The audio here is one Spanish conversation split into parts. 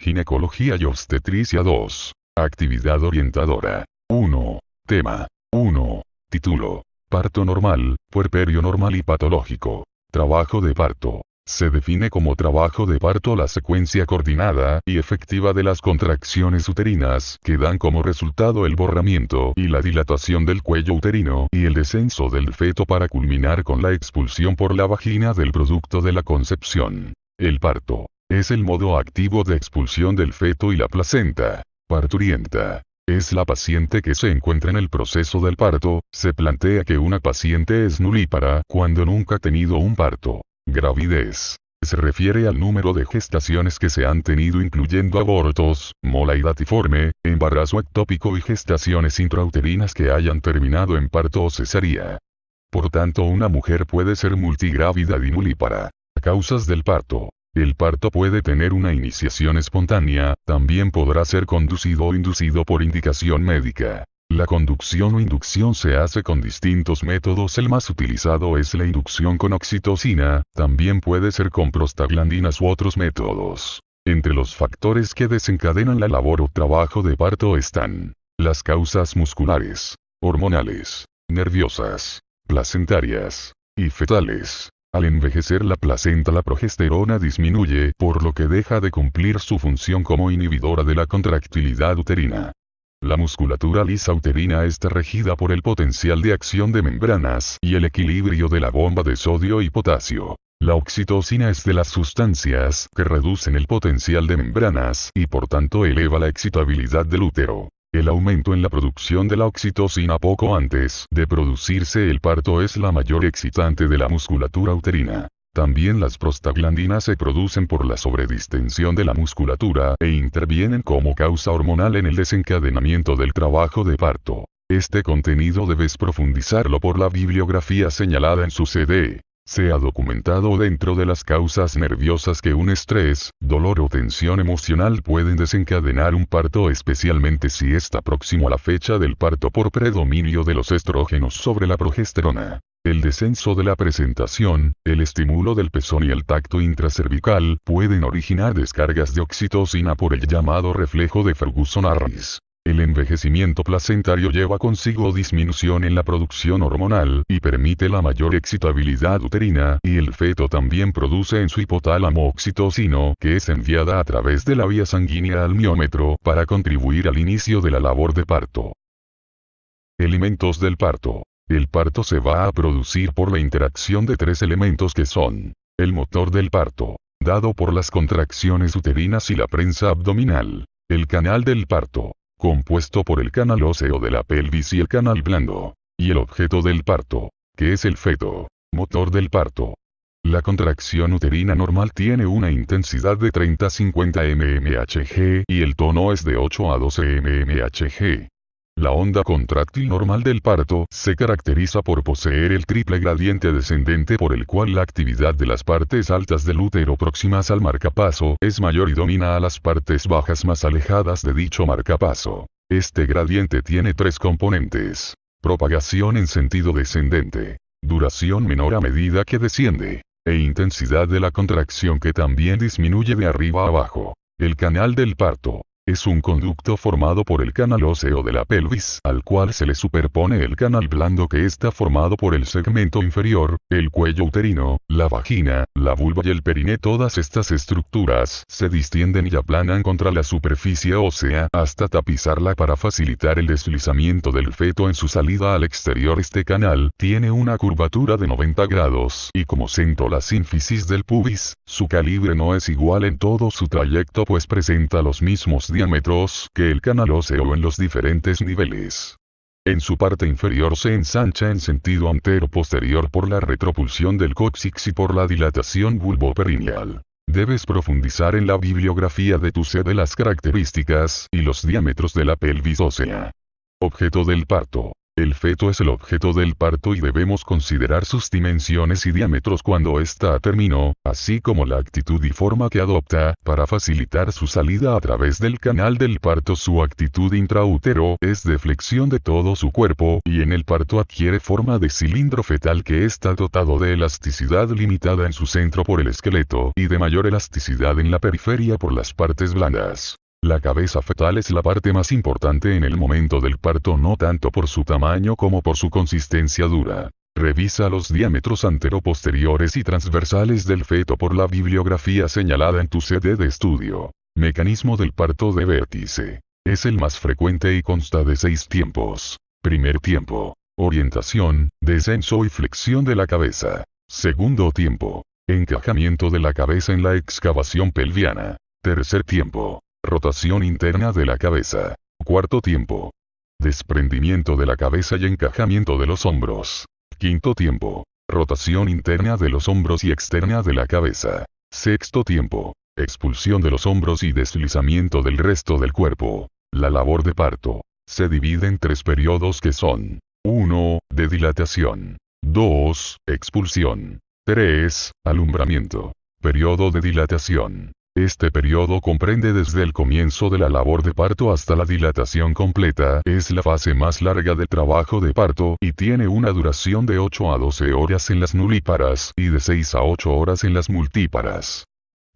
Ginecología y obstetricia 2. Actividad orientadora. 1. Tema. 1. Título. Parto normal, puerperio normal y patológico. Trabajo de parto. Se define como trabajo de parto la secuencia coordinada y efectiva de las contracciones uterinas que dan como resultado el borramiento y la dilatación del cuello uterino y el descenso del feto para culminar con la expulsión por la vagina del producto de la concepción. El parto es el modo activo de expulsión del feto y la placenta. Parturienta es la paciente que se encuentra en el proceso del parto. Se plantea que una paciente es nulípara cuando nunca ha tenido un parto. Gravidez se refiere al número de gestaciones que se han tenido incluyendo abortos, molaidatiforme, embarazo ectópico y gestaciones intrauterinas que hayan terminado en parto o cesárea. Por tanto, una mujer puede ser multigrávida y nulípara. Causas del parto. El parto puede tener una iniciación espontánea, también podrá ser conducido o inducido por indicación médica. La conducción o inducción se hace con distintos métodos. El más utilizado es la inducción con oxitocina, también puede ser con prostaglandinas u otros métodos. Entre los factores que desencadenan la labor o trabajo de parto están las causas musculares, hormonales, nerviosas, placentarias y fetales. Al envejecer la placenta, la progesterona disminuye, por lo que deja de cumplir su función como inhibidora de la contractilidad uterina. La musculatura lisa uterina está regida por el potencial de acción de membranas y el equilibrio de la bomba de sodio y potasio. La oxitocina es de las sustancias que reducen el potencial de membranas y por tanto eleva la excitabilidad del útero. El aumento en la producción de la oxitocina poco antes de producirse el parto es la mayor excitante de la musculatura uterina. También las prostaglandinas se producen por la sobredistensión de la musculatura e intervienen como causa hormonal en el desencadenamiento del trabajo de parto. Este contenido debes profundizarlo por la bibliografía señalada en su CD. Se ha documentado dentro de las causas nerviosas que un estrés, dolor o tensión emocional pueden desencadenar un parto, especialmente si está próximo a la fecha del parto por predominio de los estrógenos sobre la progesterona. El descenso de la presentación, el estímulo del pezón y el tacto intracervical pueden originar descargas de oxitocina por el llamado reflejo de Ferguson-Harris. El envejecimiento placentario lleva consigo disminución en la producción hormonal y permite la mayor excitabilidad uterina, y el feto también produce en su hipotálamo oxitocina, que es enviada a través de la vía sanguínea al miómetro para contribuir al inicio de la labor de parto. Elementos del parto. El parto se va a producir por la interacción de tres elementos que son: el motor del parto, dado por las contracciones uterinas y la prensa abdominal; el canal del parto, compuesto por el canal óseo de la pelvis y el canal blando; y el objeto del parto, que es el feto. Motor del parto. La contracción uterina normal tiene una intensidad de 30-50 mmHg y el tono es de 8 a 12 mmHg. La onda contráctil normal del parto se caracteriza por poseer el triple gradiente descendente, por el cual la actividad de las partes altas del útero próximas al marcapaso es mayor y domina a las partes bajas más alejadas de dicho marcapaso. Este gradiente tiene tres componentes: propagación en sentido descendente, duración menor a medida que desciende, e intensidad de la contracción que también disminuye de arriba a abajo. El canal del parto es un conducto formado por el canal óseo de la pelvis, al cual se le superpone el canal blando, que está formado por el segmento inferior, el cuello uterino, la vagina, la vulva y el perine. Todas estas estructuras se distienden y aplanan contra la superficie ósea hasta tapizarla para facilitar el deslizamiento del feto en su salida al exterior. Este canal tiene una curvatura de 90 grados y como centro la sínfisis del pubis. Su calibre no es igual en todo su trayecto, pues presenta los mismos diámetros que el canal óseo en los diferentes niveles. En su parte inferior se ensancha en sentido antero-posterior por la retropulsión del cóccix y por la dilatación vulvoperineal. Debes profundizar en la bibliografía de tu CD las características y los diámetros de la pelvis ósea. Objeto del parto. El feto es el objeto del parto y debemos considerar sus dimensiones y diámetros cuando ésta terminó, así como la actitud y forma que adopta, para facilitar su salida a través del canal del parto. Su actitud intraútero es de flexión de todo su cuerpo, y en el parto adquiere forma de cilindro fetal que está dotado de elasticidad limitada en su centro por el esqueleto, y de mayor elasticidad en la periferia por las partes blandas. La cabeza fetal es la parte más importante en el momento del parto, no tanto por su tamaño como por su consistencia dura. Revisa los diámetros anteroposteriores y transversales del feto por la bibliografía señalada en tu CD de estudio. Mecanismo del parto de vértice. Es el más frecuente y consta de 6 tiempos. Primer tiempo. Orientación, descenso y flexión de la cabeza. Segundo tiempo. Encajamiento de la cabeza en la excavación pelviana. Tercer tiempo. Rotación interna de la cabeza. Cuarto tiempo. Desprendimiento de la cabeza y encajamiento de los hombros. Quinto tiempo. Rotación interna de los hombros y externa de la cabeza. Sexto tiempo. Expulsión de los hombros y deslizamiento del resto del cuerpo. La labor de parto se divide en 3 periodos que son: 1. De dilatación. 2. Expulsión. 3. Alumbramiento. Periodo de dilatación. Este periodo comprende desde el comienzo de la labor de parto hasta la dilatación completa. Es la fase más larga del trabajo de parto y tiene una duración de 8 a 12 horas en las nulíparas y de 6 a 8 horas en las multíparas.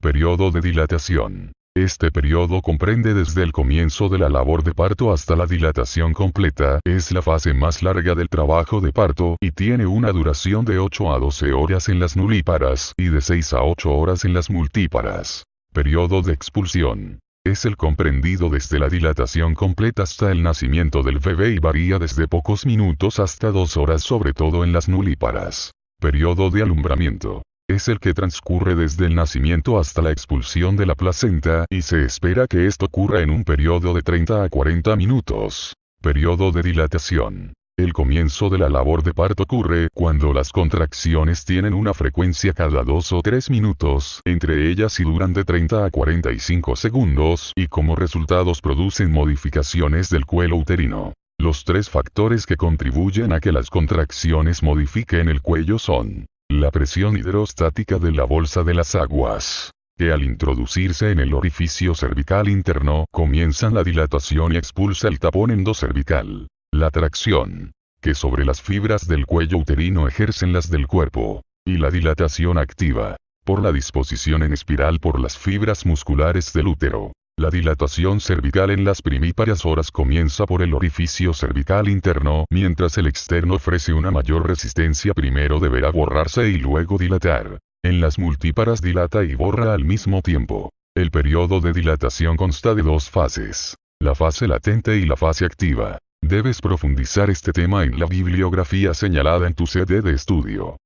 Periodo de dilatación. Este periodo comprende desde el comienzo de la labor de parto hasta la dilatación completa. Es la fase más larga del trabajo de parto y tiene una duración de 8 a 12 horas en las nulíparas y de 6 a 8 horas en las multíparas. Periodo de expulsión. Es el comprendido desde la dilatación completa hasta el nacimiento del bebé y varía desde pocos minutos hasta 2 horas, sobre todo en las nulíparas. Periodo de alumbramiento. Es el que transcurre desde el nacimiento hasta la expulsión de la placenta y se espera que esto ocurra en un periodo de 30 a 40 minutos. Periodo de dilatación. El comienzo de la labor de parto ocurre cuando las contracciones tienen una frecuencia cada 2 o 3 minutos, entre ellas y duran de 30 a 45 segundos, y como resultados producen modificaciones del cuello uterino. Los 3 factores que contribuyen a que las contracciones modifiquen el cuello son: la presión hidrostática de la bolsa de las aguas, que al introducirse en el orificio cervical interno, comienzan la dilatación y expulsa el tapón endocervical. La tracción, que sobre las fibras del cuello uterino ejercen las del cuerpo. Y la dilatación activa, por la disposición en espiral por las fibras musculares del útero. La dilatación cervical en las primíparas horas comienza por el orificio cervical interno, mientras el externo ofrece una mayor resistencia. Primero deberá borrarse y luego dilatar. En las multíparas dilata y borra al mismo tiempo. El periodo de dilatación consta de 2 fases: la fase latente y la fase activa. Debes profundizar este tema en la bibliografía señalada en tu CD de estudio.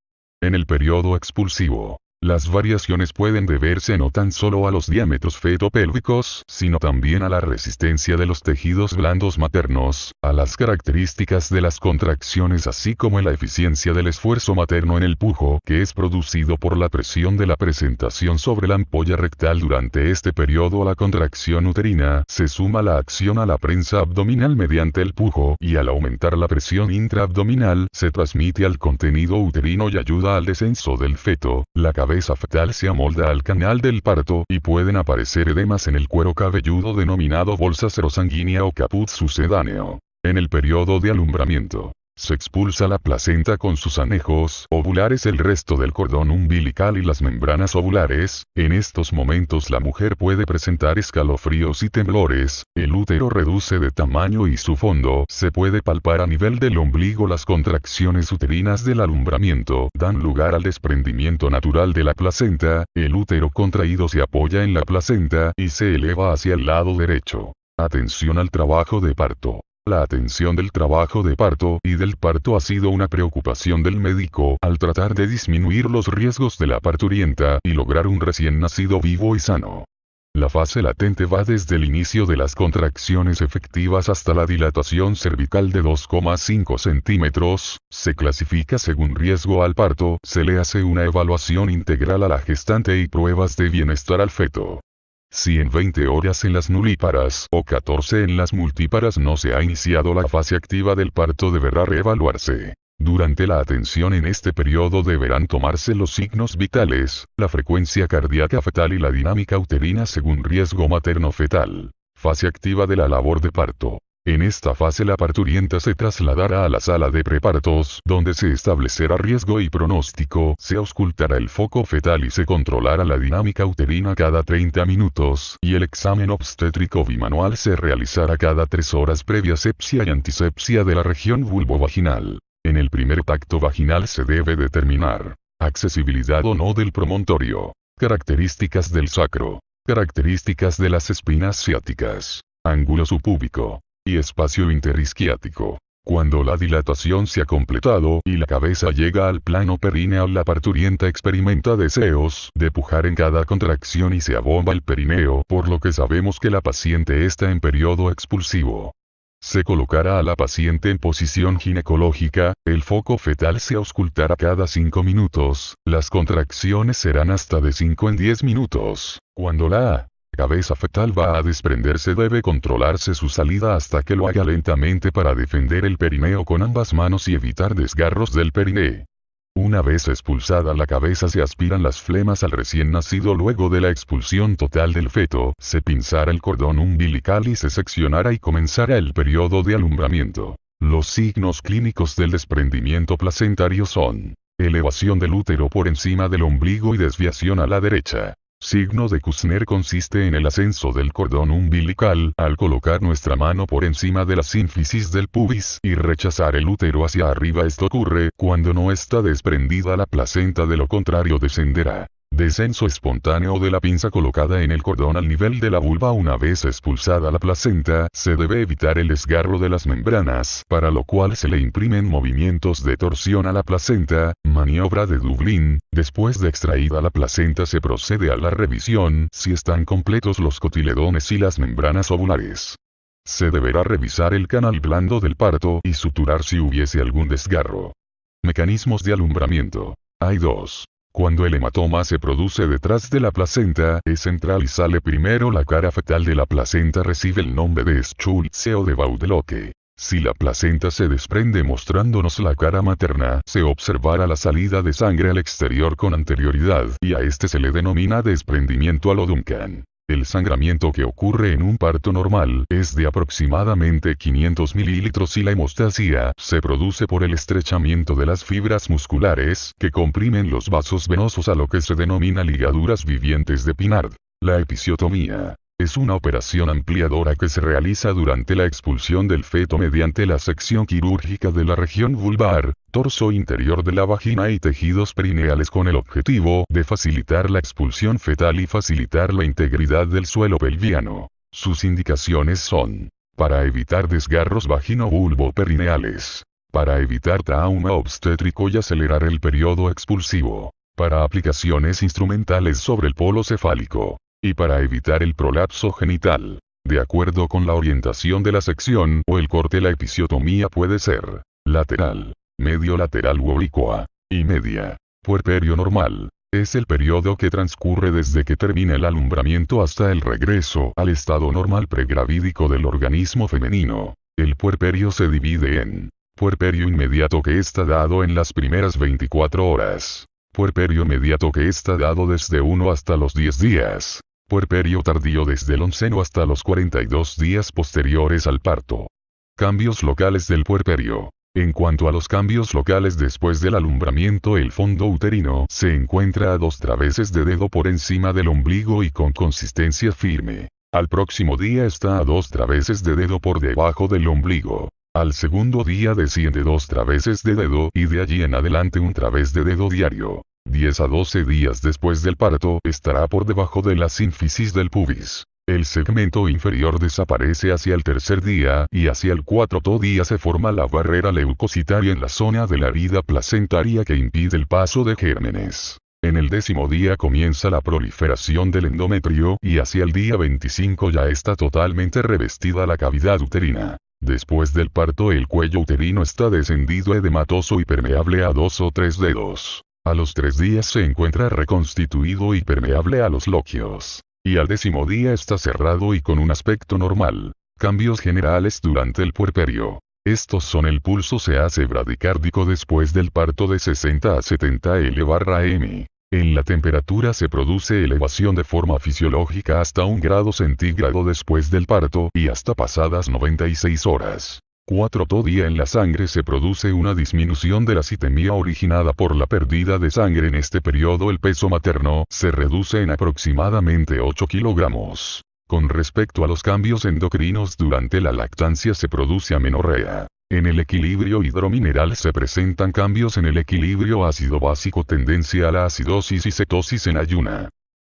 En el periodo expulsivo, las variaciones pueden deberse no tan solo a los diámetros fetopélvicos, sino también a la resistencia de los tejidos blandos maternos, a las características de las contracciones, así como a la eficiencia del esfuerzo materno en el pujo, que es producido por la presión de la presentación sobre la ampolla rectal. Durante este periodo a la contracción uterina se suma la acción a la prensa abdominal mediante el pujo, y al aumentar la presión intraabdominal se transmite al contenido uterino y ayuda al descenso del feto. La cabeza fetal se amolda al canal del parto y pueden aparecer edemas en el cuero cabelludo denominado bolsa serosanguínea o caput sucedáneo. En el periodo de alumbramiento, se expulsa la placenta con sus anejos ovulares, el resto del cordón umbilical y las membranas ovulares. En estos momentos la mujer puede presentar escalofríos y temblores, el útero reduce de tamaño y su fondo se puede palpar a nivel del ombligo. Las contracciones uterinas del alumbramiento dan lugar al desprendimiento natural de la placenta, el útero contraído se apoya en la placenta y se eleva hacia el lado derecho. Atención al trabajo de parto. La atención del trabajo de parto y del parto ha sido una preocupación del médico al tratar de disminuir los riesgos de la parturienta y lograr un recién nacido vivo y sano. La fase latente va desde el inicio de las contracciones efectivas hasta la dilatación cervical de 2,5 centímetros, se clasifica según riesgo al parto, se le hace una evaluación integral a la gestante y pruebas de bienestar al feto. Si en 20 horas en las nulíparas o 14 en las multíparas no se ha iniciado la fase activa del parto, deberá reevaluarse. Durante la atención en este periodo deberán tomarse los signos vitales, la frecuencia cardíaca fetal y la dinámica uterina según riesgo materno-fetal. Fase activa de la labor de parto. En esta fase la parturienta se trasladará a la sala de prepartos, donde se establecerá riesgo y pronóstico, se auscultará el foco fetal y se controlará la dinámica uterina cada 30 minutos, y el examen obstétrico bimanual se realizará cada 3 horas previa sepsia y antisepsia de la región vulvovaginal. En el primer tacto vaginal se debe determinar accesibilidad o no del promontorio, características del sacro, características de las espinas ciáticas, ángulo subpúbico y espacio interesquiático. Cuando la dilatación se ha completado y la cabeza llega al plano perineal, la parturienta experimenta deseos de pujar en cada contracción y se abomba el perineo, por lo que sabemos que la paciente está en periodo expulsivo. Se colocará a la paciente en posición ginecológica, el foco fetal se auscultará cada 5 minutos, las contracciones serán hasta de 5 en 10 minutos. Cuando la cabeza fetal va a desprenderse, debe controlarse su salida hasta que lo haga lentamente para defender el perineo con ambas manos y evitar desgarros del perineo. Una vez expulsada la cabeza, se aspiran las flemas al recién nacido. Luego de la expulsión total del feto, se pinzará el cordón umbilical y se seccionará y comenzará el periodo de alumbramiento. Los signos clínicos del desprendimiento placentario son elevación del útero por encima del ombligo y desviación a la derecha. Signo de Kushner consiste en el ascenso del cordón umbilical, al colocar nuestra mano por encima de la sínfisis del pubis y rechazar el útero hacia arriba. Esto ocurre cuando no está desprendida la placenta, de lo contrario descenderá. Descenso espontáneo de la pinza colocada en el cordón al nivel de la vulva. Una vez expulsada la placenta, se debe evitar el desgarro de las membranas, para lo cual se le imprimen movimientos de torsión a la placenta, maniobra de Dublín. Después de extraída la placenta se procede a la revisión, si están completos los cotiledones y las membranas ovulares. Se deberá revisar el canal blando del parto y suturar si hubiese algún desgarro. Mecanismos de alumbramiento. Hay dos. Cuando el hematoma se produce detrás de la placenta, es central y sale primero. La cara fetal de la placenta recibe el nombre de Schulze o de Baudeloque. Si la placenta se desprende mostrándonos la cara materna, se observará la salida de sangre al exterior con anterioridad, y a este se le denomina desprendimiento a lo Duncan. El sangramiento que ocurre en un parto normal es de aproximadamente 500 mililitros y la hemostasia se produce por el estrechamiento de las fibras musculares que comprimen los vasos venosos, a lo que se denomina ligaduras vivientes de Pinard. La episiotomía es una operación ampliadora que se realiza durante la expulsión del feto mediante la sección quirúrgica de la región vulvar, torso interior de la vagina y tejidos perineales, con el objetivo de facilitar la expulsión fetal y facilitar la integridad del suelo pelviano. Sus indicaciones son: para evitar desgarros vagino-vulvo-perineales, para evitar trauma obstétrico y acelerar el periodo expulsivo, para aplicaciones instrumentales sobre el polo cefálico, y para evitar el prolapso genital. De acuerdo con la orientación de la sección o el corte, la episiotomía puede ser lateral, medio lateral u oblicua, y media. Puerperio normal. Es el periodo que transcurre desde que termina el alumbramiento hasta el regreso al estado normal pregravídico del organismo femenino. El puerperio se divide en puerperio inmediato, que está dado en las primeras 24 horas. Puerperio inmediato, que está dado desde 1 hasta los 10 días. Puerperio tardío, desde el 11º hasta los 42 días posteriores al parto. Cambios locales del puerperio. En cuanto a los cambios locales después del alumbramiento, el fondo uterino se encuentra a 2 traveses de dedo por encima del ombligo y con consistencia firme. Al próximo día está a 2 traveses de dedo por debajo del ombligo. Al segundo día desciende 2 traveses de dedo y de allí en adelante 1 través de dedo diario. 10 a 12 días después del parto estará por debajo de la sínfisis del pubis. El segmento inferior desaparece hacia el 3er día y hacia el 4º día se forma la barrera leucocitaria en la zona de la herida placentaria que impide el paso de gérmenes. En el 10º día comienza la proliferación del endometrio y hacia el día 25 ya está totalmente revestida la cavidad uterina. Después del parto, el cuello uterino está descendido, edematoso y permeable a 2 o 3 dedos. A los 3 días se encuentra reconstituido y permeable a los loquios. y al 10º día está cerrado y con un aspecto normal. Cambios generales durante el puerperio. Estos son: el pulso se hace bradicárdico después del parto de 60 a 70 L/m. En la temperatura se produce elevación de forma fisiológica hasta 1 grado centígrado después del parto y hasta pasadas 96 horas. 4. Todavía en la sangre se produce una disminución de la citemia originada por la pérdida de sangre. En este periodo el peso materno se reduce en aproximadamente 8 kilogramos. Con respecto a los cambios endocrinos durante la lactancia se produce amenorrea. En el equilibrio hidromineral se presentan cambios en el equilibrio ácido-básico, tendencia a la acidosis y cetosis en ayuna.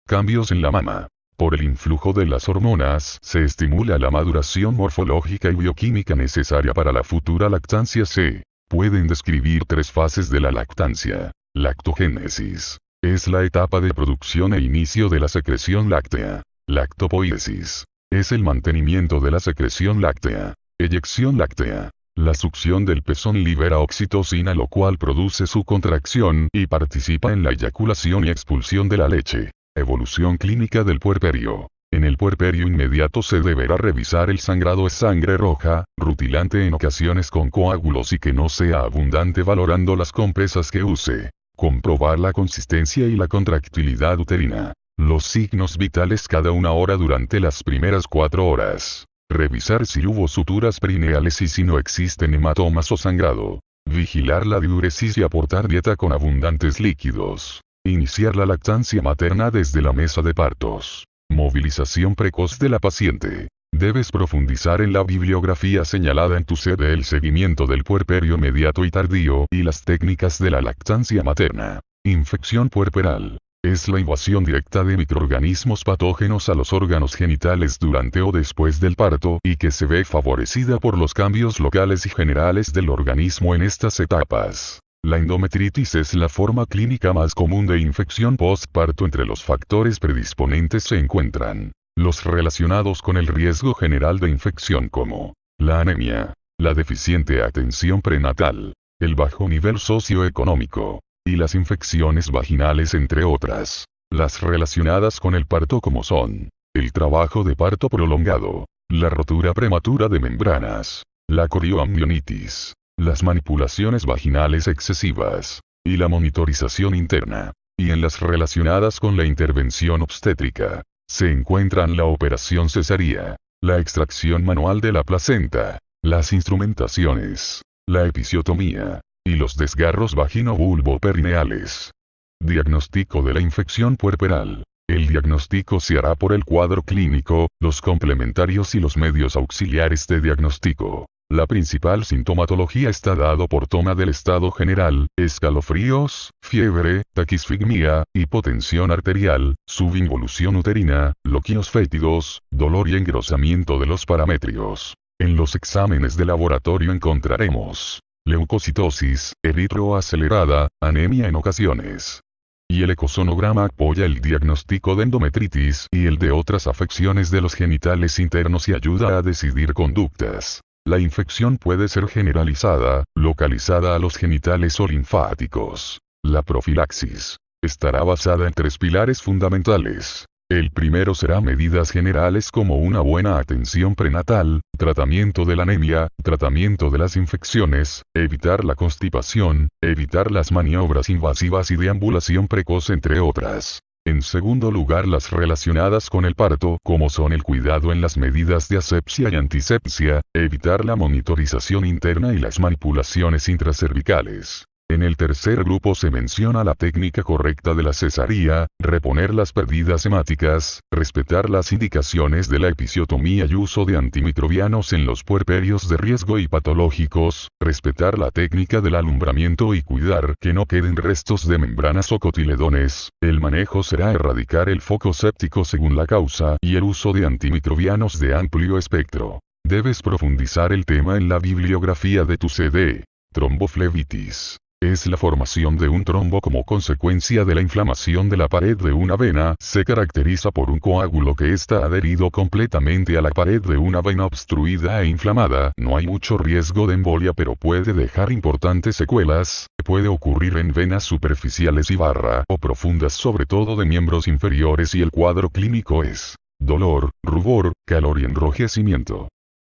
Cambios en la mama. Por el influjo de las hormonas se estimula la maduración morfológica y bioquímica necesaria para la futura lactancia. Se pueden describir 3 fases de la lactancia. Lactogénesis. Es la etapa de producción e inicio de la secreción láctea. Lactopoiesis. Es el mantenimiento de la secreción láctea. Eyección láctea. La succión del pezón libera oxitocina, lo cual produce su contracción y participa en la eyaculación y expulsión de la leche. Evolución clínica del puerperio. En el puerperio inmediato se deberá revisar el sangrado. Es sangre roja, rutilante en ocasiones con coágulos y que no sea abundante, valorando las compresas que use. Comprobar la consistencia y la contractilidad uterina. Los signos vitales cada 1 hora durante las primeras 4 horas. Revisar si hubo suturas perineales y si no existen hematomas o sangrado. Vigilar la diuresis y aportar dieta con abundantes líquidos. Iniciar la lactancia materna desde la mesa de partos. Movilización precoz de la paciente. Debes profundizar en la bibliografía señalada en tu CD. El seguimiento del puerperio inmediato y tardío y las técnicas de la lactancia materna. Infección puerperal. Es la invasión directa de microorganismos patógenos a los órganos genitales durante o después del parto y que se ve favorecida por los cambios locales y generales del organismo en estas etapas. La endometritis es la forma clínica más común de infección postparto. Entre los factores predisponentes se encuentran los relacionados con el riesgo general de infección, como la anemia, la deficiente atención prenatal, el bajo nivel socioeconómico, y las infecciones vaginales, entre otras. Las relacionadas con el parto, como son el trabajo de parto prolongado, la rotura prematura de membranas, la corioamnionitis, las manipulaciones vaginales excesivas, y la monitorización interna. Y en las relacionadas con la intervención obstétrica, se encuentran la operación cesárea, la extracción manual de la placenta, las instrumentaciones, la episiotomía, y los desgarros vagino-vulvo-perineales. Diagnóstico de la infección puerperal. El diagnóstico se hará por el cuadro clínico, los complementarios y los medios auxiliares de diagnóstico. La principal sintomatología está dado por toma del estado general, escalofríos, fiebre, taquisfigmia, hipotensión arterial, subinvolución uterina, loquios fétidos, dolor y engrosamiento de los parametrios. En los exámenes de laboratorio encontraremos leucocitosis, eritroacelerada, anemia en ocasiones. Y el ecosonograma apoya el diagnóstico de endometritis y el de otras afecciones de los genitales internos y ayuda a decidir conductas. La infección puede ser generalizada, localizada a los genitales o linfáticos. La profilaxis estará basada en 3 pilares fundamentales. El primero será medidas generales como una buena atención prenatal, tratamiento de la anemia, tratamiento de las infecciones, evitar la constipación, evitar las maniobras invasivas y deambulación precoz, entre otras. En segundo lugar, las relacionadas con el parto, como son el cuidado en las medidas de asepsia y antisepsia, evitar la monitorización interna y las manipulaciones intracervicales. En el tercer grupo se menciona la técnica correcta de la cesárea, reponer las pérdidas hemáticas, respetar las indicaciones de la episiotomía y uso de antimicrobianos en los puerperios de riesgo y patológicos, respetar la técnica del alumbramiento y cuidar que no queden restos de membranas o cotiledones. El manejo será erradicar el foco séptico según la causa y el uso de antimicrobianos de amplio espectro. Debes profundizar el tema en la bibliografía de tu CD. Tromboflebitis. Es la formación de un trombo como consecuencia de la inflamación de la pared de una vena. Se caracteriza por un coágulo que está adherido completamente a la pared de una vena obstruida e inflamada. No hay mucho riesgo de embolia, pero puede dejar importantes secuelas. Puede ocurrir en venas superficiales y o profundas, sobre todo de miembros inferiores, y el cuadro clínico es dolor, rubor, calor y enrojecimiento.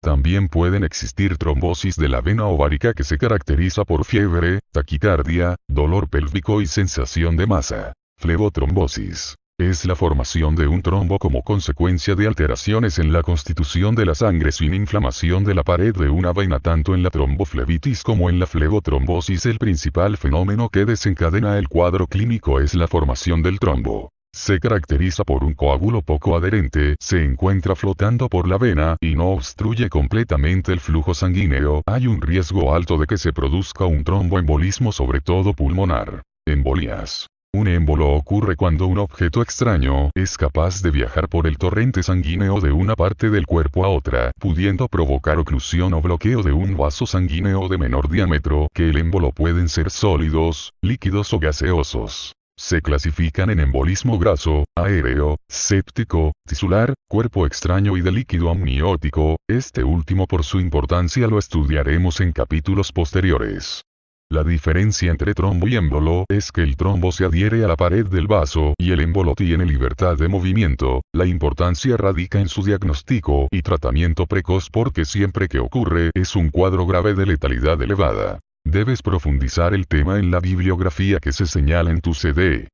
También pueden existir trombosis de la vena ovárica que se caracteriza por fiebre, taquicardia, dolor pélvico y sensación de masa. Flebotrombosis. Es la formación de un trombo como consecuencia de alteraciones en la constitución de la sangre sin inflamación de la pared de una vena. Tanto en la tromboflebitis como en la flebotrombosis, el principal fenómeno que desencadena el cuadro clínico es la formación del trombo. Se caracteriza por un coágulo poco adherente, se encuentra flotando por la vena y no obstruye completamente el flujo sanguíneo. Hay un riesgo alto de que se produzca un tromboembolismo, sobre todo pulmonar. Embolias. Un émbolo ocurre cuando un objeto extraño es capaz de viajar por el torrente sanguíneo de una parte del cuerpo a otra, pudiendo provocar oclusión o bloqueo de un vaso sanguíneo de menor diámetro. Que el émbolo pueden ser sólidos, líquidos o gaseosos. Se clasifican en embolismo graso, aéreo, séptico, tisular, cuerpo extraño y de líquido amniótico. Este último, por su importancia, lo estudiaremos en capítulos posteriores. La diferencia entre trombo y émbolo es que el trombo se adhiere a la pared del vaso y el émbolo tiene libertad de movimiento. La importancia radica en su diagnóstico y tratamiento precoz, porque siempre que ocurre es un cuadro grave de letalidad elevada. Debes profundizar el tema en la bibliografía que se señala en tu CD.